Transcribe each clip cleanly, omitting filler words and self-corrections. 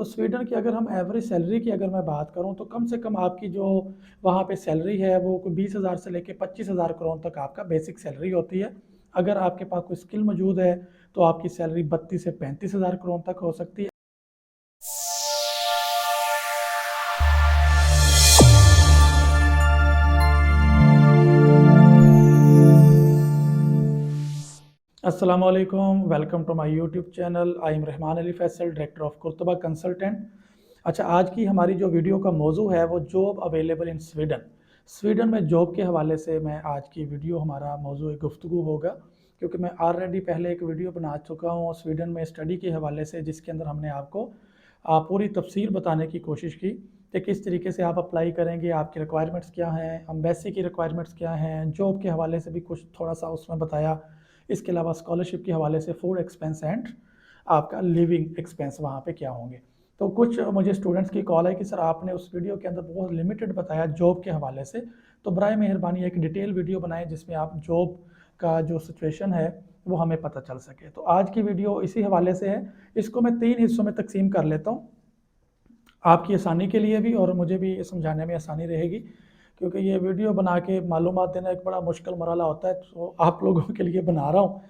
तो स्वीडन की अगर हम एवरेज सैलरी की अगर मैं बात करूँ तो कम से कम आपकी जो वहाँ पे सैलरी है वो कोई 20,000 से लेके 25,000 करोड़ तक आपका बेसिक सैलरी होती है। अगर आपके पास कोई स्किल मौजूद है तो आपकी सैलरी 32 से 35,000 करोड़ तक हो सकती है। अस्सलाम वालेकुम, welcome to my YouTube channel. I am Rahman Ali Faisal, director of Qurtuba consultant. अच्छा, आज की हमारी जो वीडियो का मौजू है वो job available in Sweden. Sweden में जॉब के हवाले से मैं आज की वीडियो हमारा मौजू गुफ्तगू होगा, क्योंकि मैं ऑलरेडी पहले एक वीडियो बना चुका हूँ स्वीडन में स्टडी के हवाले से, जिसके अंदर हमने आपको पूरी तफसीर बताने की कोशिश की कि किस तरीके से आप अप्लाई करेंगे, आपकी रिक्वायरमेंट्स क्या हैं, एम्बेसी की रिक्वायरमेंट्स क्या हैं, जॉब के हवाले से भी कुछ थोड़ा सा उसमें बताया। इसके अलावा स्कॉलरशिप के हवाले से फूड एक्सपेंस एंड आपका लिविंग एक्सपेंस वहाँ पे क्या होंगे। तो कुछ मुझे स्टूडेंट्स की कॉल है कि सर आपने उस वीडियो के अंदर बहुत लिमिटेड बताया जॉब के हवाले से, तो बराए मेहरबानी एक डिटेल वीडियो बनाएं जिसमें आप जॉब का जो सिचुएशन है वो हमें पता चल सके। तो आज की वीडियो इसी हवाले से है। इसको मैं 3 हिस्सों में तकसीम कर लेता हूँ, आपकी आसानी के लिए भी और मुझे भी समझाने में आसानी रहेगी, क्योंकि ये वीडियो बना के मालूमात देना एक बड़ा मुश्किल मरहला होता है, तो आप लोगों के लिए बना रहा हूँ।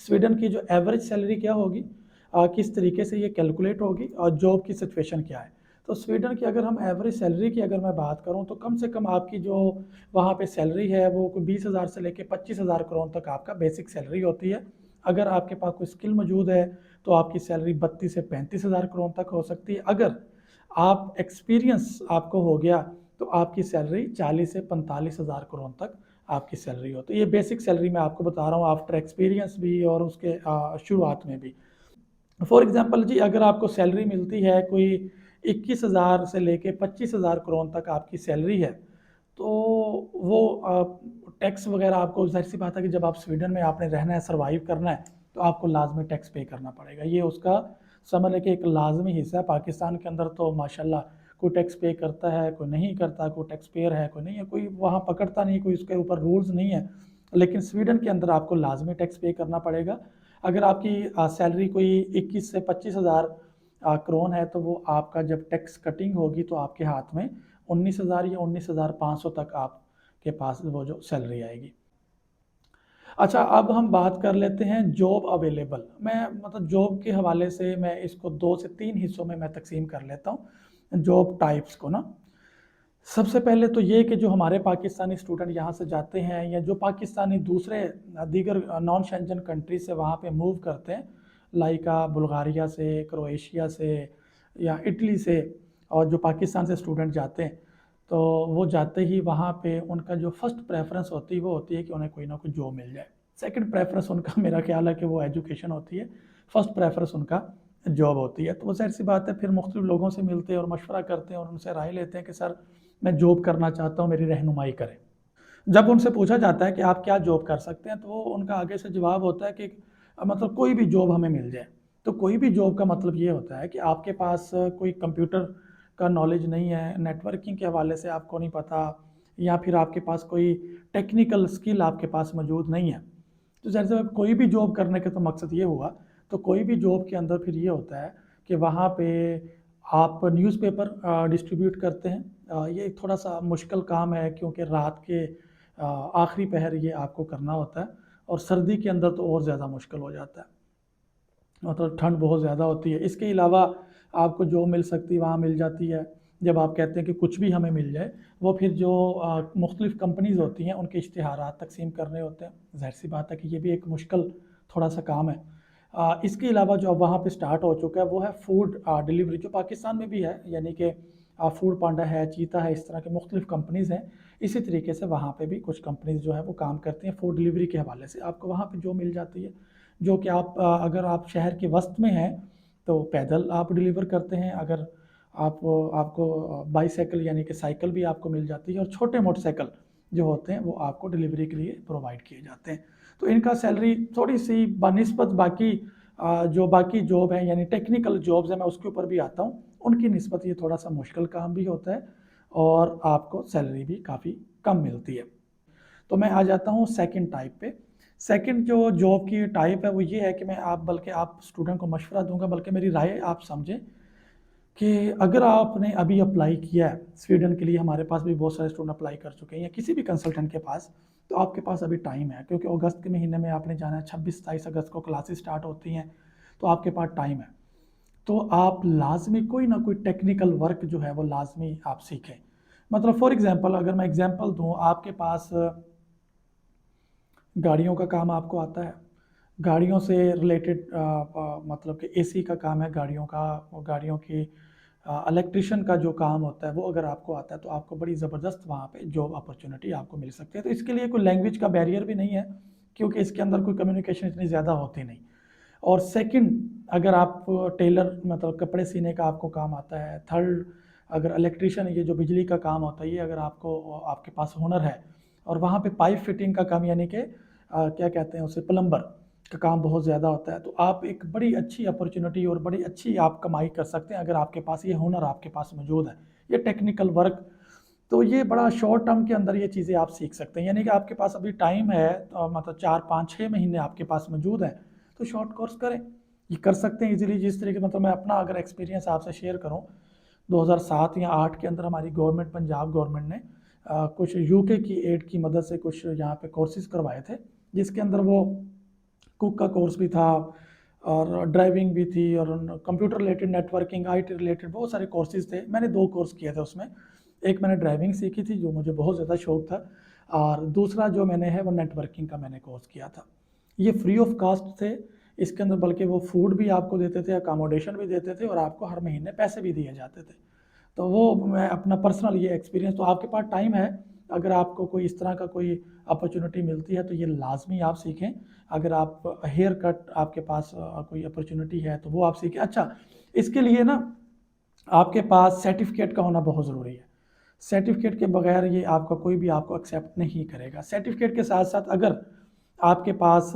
स्वीडन की जो एवरेज सैलरी क्या होगी, किस तरीके से ये कैलकुलेट होगी और जॉब की सिचुएशन क्या है। तो स्वीडन की अगर हम एवरेज सैलरी की अगर मैं बात करूं तो कम से कम आपकी जो वहाँ पे सैलरी है वो कोई 20,000 से लेके 25,000 करोड़ तक आपका बेसिक सैलरी होती है। अगर आपके पास कोई स्किल मौजूद है तो आपकी सैलरी 32 से 35,000 करोड़ तक हो सकती है। अगर आप एक्सपीरियंस आपको हो गया तो आपकी सैलरी 40 से 45,000 करोड़ तक आपकी सैलरी हो। तो ये बेसिक सैलरी मैं आपको बता रहा हूँ, आफ्टर एक्सपीरियंस भी और उसके शुरुआत में भी। फॉर एग्जांपल जी, अगर आपको सैलरी मिलती है कोई 21,000 से लेके 25,000 करोड़ तक आपकी सैलरी है, तो वो टैक्स वगैरह आपको, जाहिर सी बात है कि जब आप स्वीडन में आपने रहना है, सर्वाइव करना है, तो आपको लाजमी टैक्स पे करना पड़ेगा। ये उसका समझ लें कि एक लाजमी हिस्सा है। पाकिस्तान के अंदर तो माशाल्लाह कोई टैक्स पे करता है, कोई नहीं करता, कोई टैक्स पेयर है, कोई नहीं है, कोई वहाँ पकड़ता नहीं, कोई उसके ऊपर रूल्स नहीं है। लेकिन स्वीडन के अंदर आपको लाजमी टैक्स पे करना पड़ेगा। अगर आपकी सैलरी कोई 21 से 25,000 करोड़ है, तो वो आपका जब टैक्स कटिंग होगी तो आपके हाथ में 19,000 या 19,500 तक आपके पास वो जो सैलरी आएगी। अच्छा, अब हम बात कर लेते हैं जॉब अवेलेबल। मैं मतलब जॉब के हवाले से मैं इसको 2 से 3 हिस्सों में मैं तकसीम कर लेता हूँ जॉब टाइप्स को ना। सबसे पहले तो ये कि जो हमारे पाकिस्तानी स्टूडेंट यहाँ से जाते हैं या जो पाकिस्तानी दूसरे दीगर नॉन शेंजन कंट्री से वहाँ पे मूव करते हैं, लाइक बुल्गारिया से, क्रोएशिया से या इटली से, और जो पाकिस्तान से स्टूडेंट जाते हैं, तो वो जाते ही वहाँ पे उनका जो फर्स्ट प्रेफरेंस होती है वो होती है कि उन्हें कोई ना कोई जॉब मिल जाए। सेकंड प्रेफरेंस उनका मेरा ख्याल है कि वो एजुकेशन होती है। फर्स्ट प्रेफरेंस उनका जॉब होती है। तो वो ज़ाहिर सी बात है, फिर मुख्तलिफ लोगों से मिलते हैं और मशवरा करते हैं और उनसे राय लेते हैं कि सर मैं जॉब करना चाहता हूँ, मेरी रहनुमाई करें। जब उनसे पूछा जाता है कि आप क्या जॉब कर सकते हैं, तो वो उनका आगे से जवाब होता है कि मतलब कोई भी जॉब हमें मिल जाए। तो कोई भी जॉब का मतलब ये होता है कि आपके पास कोई कंप्यूटर का नॉलेज नहीं है, नेटवर्किंग के हवाले से आपको नहीं पता, या फिर आपके पास कोई टेक्निकल स्किल आपके पास मौजूद नहीं है। तो जैसे कोई भी जॉब करने का तो मकसद ये हुआ, तो कोई भी जॉब के अंदर फिर ये होता है कि वहाँ पे आप न्यूज़पेपर डिस्ट्रीब्यूट करते हैं। ये थोड़ा सा मुश्किल काम है, क्योंकि रात के आखिरी पहर ये आपको करना होता है, और सर्दी के अंदर तो और ज़्यादा मुश्किल हो जाता है, मतलब ठंड बहुत ज़्यादा होती है। इसके अलावा आपको जो मिल सकती वहाँ मिल जाती है। जब आप कहते हैं कि कुछ भी हमें मिल जाए, वो फिर जो मुख्तलिफ़ कंपनीज़ होती हैं उनके इश्तिहारात तकसीम करने होते हैं। ज़ाहिर सी बात है कि ये भी एक मुश्किल थोड़ा सा काम है। इसके अलावा जो अब वहाँ पे स्टार्ट हो चुका है वो है फूड डिलीवरी, जो पाकिस्तान में भी है, यानी कि फूड पांडा है, चीता है, इस तरह के मुख्तलिफ़ कंपनीज़ हैं। इसी तरीके से वहाँ पे भी कुछ कंपनीज़ जो है वो काम करती हैं फूड डिलीवरी के हवाले से। आपको वहाँ पे जो मिल जाती है, जो कि आप अगर आप शहर के वस्त में हैं तो पैदल आप डिलीवर करते हैं। अगर आप आपको बाईसाइकिल यानी कि साइकिल भी आपको मिल जाती है, और छोटे मोटरसाइकिल जो होते हैं वो आपको डिलीवरी के लिए प्रोवाइड किए जाते हैं। तो इनका सैलरी थोड़ी सी बनिस्बत बाकी जो बाकी जॉब है, यानी टेक्निकल जॉब्स है, मैं उसके ऊपर भी आता हूँ, उनकी निस्बत ये थोड़ा सा मुश्किल काम भी होता है और आपको सैलरी भी काफ़ी कम मिलती है। तो मैं आ जाता हूँ सेकंड टाइप पे। सेकंड जो जॉब की टाइप है वो ये है कि मैं आप बल्कि आप स्टूडेंट को मशवरा दूंगा, बल्कि मेरी राय आप समझें कि अगर आपने अभी अप्लाई किया है स्वीडन के लिए, हमारे पास भी बहुत सारे स्टूडेंट अप्लाई कर चुके हैं या किसी भी कंसल्टेंट के पास, तो आपके पास अभी टाइम है, क्योंकि अगस्त के महीने में आपने जाना है, 26-27 अगस्त को क्लासेस स्टार्ट होती हैं, तो आपके पास टाइम है। तो आप लाजमी कोई ना कोई टेक्निकल वर्क जो है वो लाजमी आप सीखें। मतलब फॉर एग्जांपल, अगर मैं एग्जांपल दूं, आपके पास गाड़ियों का काम आपको आता है, गाड़ियों से रिलेटेड मतलब कि एसी का काम है गाड़ियों का, और गाड़ियों की इलेक्ट्रिशियन का जो काम होता है वो अगर आपको आता है, तो आपको बड़ी ज़बरदस्त वहाँ पे जॉब अपॉर्चुनिटी आपको मिल सकती है। तो इसके लिए कोई लैंग्वेज का बैरियर भी नहीं है, क्योंकि इसके अंदर कोई कम्युनिकेशन इतनी ज़्यादा होती नहीं। और सेकंड, अगर आप टेलर मतलब कपड़े सीने का आपको काम आता है। थर्ड, अगर इलेक्ट्रिशियन, ये जो बिजली का काम होता है, ये अगर आपको आपके पास हुनर है, और वहाँ पे पाइप फिटिंग का काम, यानी कि क्या कहते हैं उसे, प्लम्बर का काम बहुत ज़्यादा होता है, तो आप एक बड़ी अच्छी अपॉर्चुनिटी और बड़ी अच्छी आप कमाई कर सकते हैं अगर आपके पास ये हुनर आपके पास मौजूद है, ये टेक्निकल वर्क। तो ये बड़ा शॉर्ट टर्म के अंदर ये चीज़ें आप सीख सकते हैं, यानी कि आपके पास अभी टाइम है, मतलब 4-5-6 महीने आपके पास मौजूद हैं, तो शॉर्ट कोर्स करें, ये कर सकते हैं इजीली। जिस तरीके, मतलब मैं अपना अगर एक्सपीरियंस आपसे शेयर करूं, 2007 या 8 के अंदर हमारी गवर्नमेंट, पंजाब गवर्नमेंट ने कुछ यूके की एड की मदद से कुछ यहाँ पे कोर्सेज करवाए थे, जिसके अंदर वो कुक का कोर्स भी था, और ड्राइविंग भी थी, और computer related, networking, IT related बहुत सारे कोर्सेज थे। मैंने 2 कोर्स किए थे उसमें। एक मैंने ड्राइविंग सीखी थी, जो मुझे बहुत ज़्यादा शौक था, और दूसरा जो मैंने है वो नेटवर्किंग का मैंने कोर्स किया था। ये फ्री ऑफ कास्ट थे। इसके अंदर बल्कि वो फूड भी आपको देते थे, अकोमोडेशन भी देते थे, और आपको हर महीने पैसे भी दिए जाते थे। तो वो मैं अपना पर्सनल ये एक्सपीरियंस, तो आपके पास टाइम है, अगर आपको कोई इस तरह का कोई अपॉर्चुनिटी मिलती है तो ये लाजमी आप सीखें। अगर आप हेयर कट, आपके पास कोई अपॉर्चुनिटी है तो वो आप सीखें। अच्छा, इसके लिए ना आपके पास सर्टिफिकेट का होना बहुत ज़रूरी है। सर्टिफिकेट के बगैर ये आपका कोई भी आपको एक्सेप्ट नहीं करेगा। सर्टिफिकेट के साथ साथ अगर आपके पास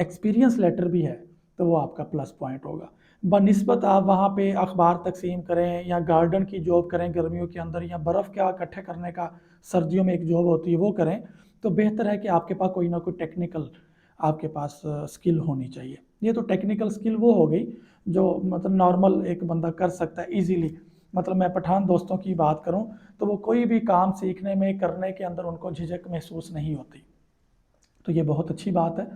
एक्सपीरियंस लेटर भी है, तो वो आपका प्लस पॉइंट होगा। बनिस्बत आप वहाँ पे अखबार तकसीम करें, या गार्डन की जॉब करें गर्मियों के अंदर, या बर्फ़ क्या इकट्ठे करने का सर्दियों में एक जॉब होती है वो करें, तो बेहतर है कि आपके पास कोई ना कोई टेक्निकल आपके पास स्किल होनी चाहिए। ये तो टेक्निकल स्किल वो हो गई जो मतलब नॉर्मल एक बंदा कर सकता है इजीली। मतलब मैं पठान दोस्तों की बात करूं, तो वो कोई भी काम सीखने में, करने के अंदर उनको झिझक महसूस नहीं होती, तो ये बहुत अच्छी बात है।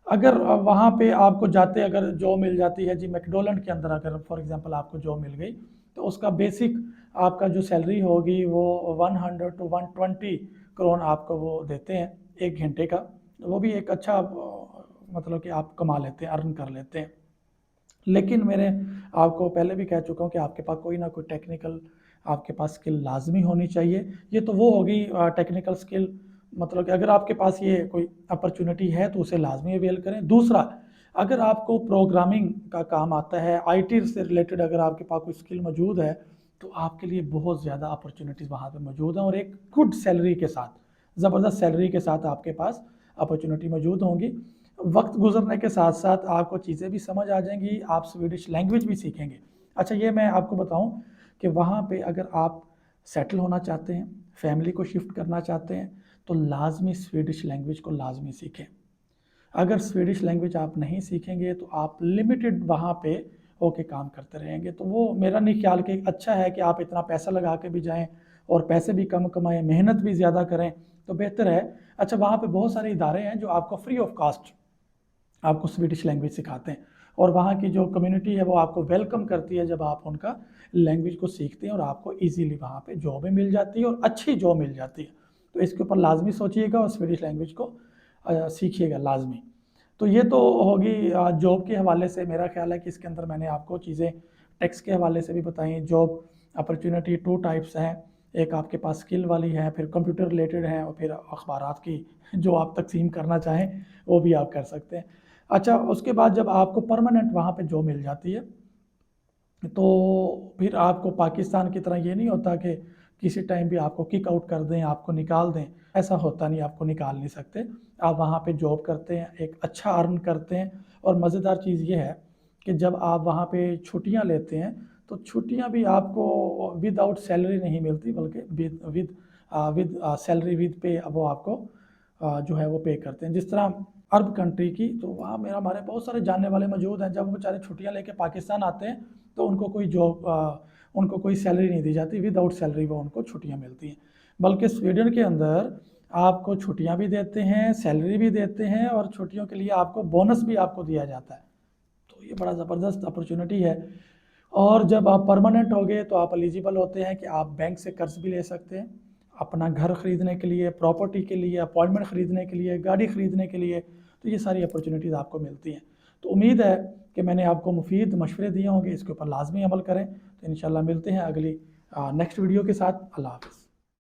अगर वहाँ पे आपको जाते अगर जॉब मिल जाती है जी, मैकडोनल्ड के अंदर अगर फॉर एग्जांपल आपको जॉब मिल गई, तो उसका बेसिक आपका जो सैलरी होगी वो 100 to 120 करोड़ आपको वो देते हैं 1 घंटे का। वो भी एक अच्छा मतलब कि आप कमा लेते हैं, अर्न कर लेते हैं। लेकिन मैंने आपको पहले भी कह चुका हूँ कि आपके पास कोई ना कोई टेक्निकल आपके पास स्किल लाजमी होनी चाहिए। ये तो वो होगी टेक्निकल स्किल, मतलब कि अगर आपके पास ये कोई अपॉर्चुनिटी है तो उसे लाजमी अवेल करें। दूसरा, अगर आपको प्रोग्रामिंग का काम आता है, आईटी से रिलेटेड अगर आपके पास कोई स्किल मौजूद है, तो आपके लिए बहुत ज़्यादा अपॉर्चुनिटीज़ वहाँ पे मौजूद हैं, और एक गुड सैलरी के साथ, ज़बरदस्त सैलरी के साथ आपके पास अपॉर्चुनिटी मौजूद होंगी। वक्त गुजरने के साथ साथ आपको चीज़ें भी समझ आ जाएंगी, आप स्वीडिश लैंग्वेज भी सीखेंगे। अच्छा, ये मैं आपको बताऊं कि वहाँ पे अगर आप सेटल होना चाहते हैं, फैमिली को शिफ्ट करना चाहते हैं, तो लाजमी स्वीडिश लैंग्वेज को लाजमी सीखें। अगर स्वीडिश लैंग्वेज आप नहीं सीखेंगे तो आप लिमिटेड वहाँ पे होके काम करते रहेंगे, तो वो मेरा नहीं ख्याल कि अच्छा है कि आप इतना पैसा लगा के भी जाएं और पैसे भी कम कमाएं, मेहनत भी ज़्यादा करें, तो बेहतर है। अच्छा, वहाँ पे बहुत सारे इदारे हैं जो आपको फ्री ऑफ कास्ट आपको स्वीडिश लैंग्वेज सिखाते हैं, और वहाँ की जो कम्युनिटी है वो आपको वेलकम करती है जब आप उनका लैंग्वेज को सीखते हैं, और आपको इजीली वहाँ पे जॉब मिल जाती है, और अच्छी जॉब मिल जाती है। तो इसके ऊपर लाजमी सोचिएगा और स्वीडिश लैंग्वेज को सीखिएगा लाजमी। तो ये तो होगी जॉब के हवाले से। मेरा ख्याल है कि इसके अंदर मैंने आपको चीज़ें टैक्स के हवाले से भी बताई। जॉब अपॉर्चुनिटी 2 टाइप्स हैं, एक आपके पास स्किल वाली है, फिर कंप्यूटर रिलेटेड है, और फिर अखबारात की जो आप तकसीम करना चाहें वो भी आप कर सकते हैं। अच्छा, उसके बाद जब आपको परमानेंट वहाँ पे जॉब मिल जाती है, तो फिर आपको पाकिस्तान की तरह ये नहीं होता कि किसी टाइम भी आपको किक आउट कर दें, आपको निकाल दें। ऐसा होता नहीं, आपको निकाल नहीं सकते। आप वहाँ पे जॉब करते हैं, एक अच्छा अर्न करते हैं, और मज़ेदार चीज़ ये है कि जब आप वहाँ पे छुट्टियाँ लेते हैं, तो छुट्टियाँ भी आपको विदाउट सैलरी नहीं मिलती, बल्कि with with with salary with पे वो आपको जो है वो पे करते हैं। जिस तरह अरब कंट्री की, तो वहाँ मेरा हमारे बहुत सारे जानने वाले मौजूद हैं, जब वो बेचारे छुट्टियाँ लेके पाकिस्तान आते हैं, तो उनको कोई जॉब उनको कोई सैलरी नहीं दी जाती, विदाउट सैलरी वो उनको छुट्टियाँ मिलती हैं। बल्कि स्वीडन के अंदर आपको छुट्टियाँ भी देते हैं, सैलरी भी देते हैं और छुट्टियों के लिए आपको बोनस भी आपको दिया जाता है। तो ये बड़ा ज़बरदस्त अपॉर्चुनिटी है। और जब आप परमानेंट हो गए तो आप एलिजिबल होते हैं कि आप बैंक से कर्ज भी ले सकते हैं अपना घर ख़रीदने के लिए, प्रॉपर्टी के लिए, अपॉइंटमेंट ख़रीदने के लिए, गाड़ी ख़रीदने के लिए। तो ये सारी अपॉर्चुनिटीज़ आपको मिलती हैं। तो उम्मीद है कि मैंने आपको मुफीद मशवरे दिए होंगे, इसके ऊपर लाजमी अमल करें। तो इंशाल्लाह मिलते हैं अगली नेक्स्ट वीडियो के साथ। अल्लाह हाफ़िज़।